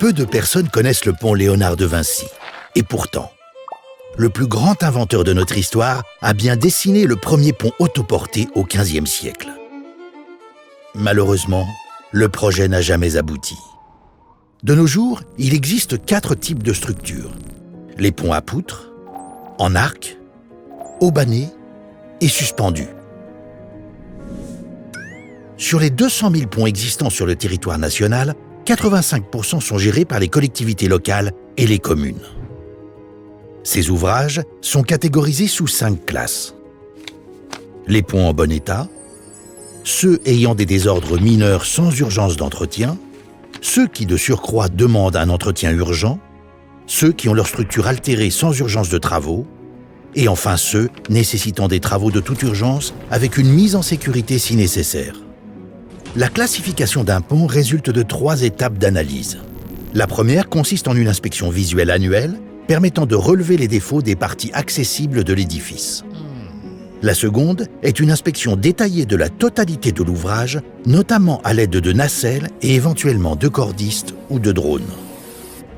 Peu de personnes connaissent le pont Léonard de Vinci. Et pourtant, le plus grand inventeur de notre histoire a bien dessiné le premier pont autoporté au XVe siècle. Malheureusement, le projet n'a jamais abouti. De nos jours, il existe 4 types de structures. Les ponts à poutres, en arc, haubanés et suspendus. Sur les 200 000 ponts existants sur le territoire national, 85% sont gérés par les collectivités locales et les communes. Ces ouvrages sont catégorisés sous 5 classes. Les ponts en bon état, ceux ayant des désordres mineurs sans urgence d'entretien, ceux qui de surcroît demandent un entretien urgent, ceux qui ont leur structure altérée sans urgence de travaux, et enfin ceux nécessitant des travaux de toute urgence avec une mise en sécurité si nécessaire. La classification d'un pont résulte de 3 étapes d'analyse. La première consiste en une inspection visuelle annuelle permettant de relever les défauts des parties accessibles de l'édifice. La seconde est une inspection détaillée de la totalité de l'ouvrage, notamment à l'aide de nacelles et éventuellement de cordistes ou de drones.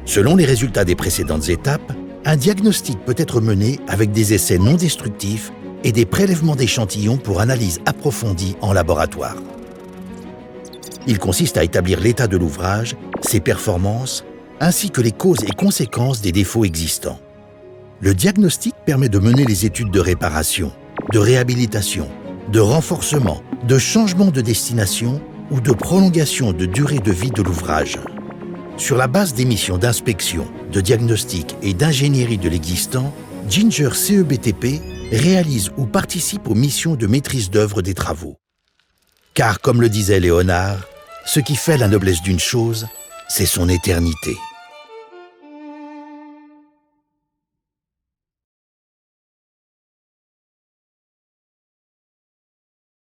Selon les résultats des précédentes étapes, un diagnostic peut être mené avec des essais non destructifs et des prélèvements d'échantillons pour analyse approfondie en laboratoire. Il consiste à établir l'état de l'ouvrage, ses performances, ainsi que les causes et conséquences des défauts existants. Le diagnostic permet de mener les études de réparation, de réhabilitation, de renforcement, de changement de destination ou de prolongation de durée de vie de l'ouvrage. Sur la base des missions d'inspection, de diagnostic et d'ingénierie de l'existant, Ginger CEBTP réalise ou participe aux missions de maîtrise d'œuvre des travaux. Car, comme le disait Léonard, ce qui fait la noblesse d'une chose, c'est son éternité.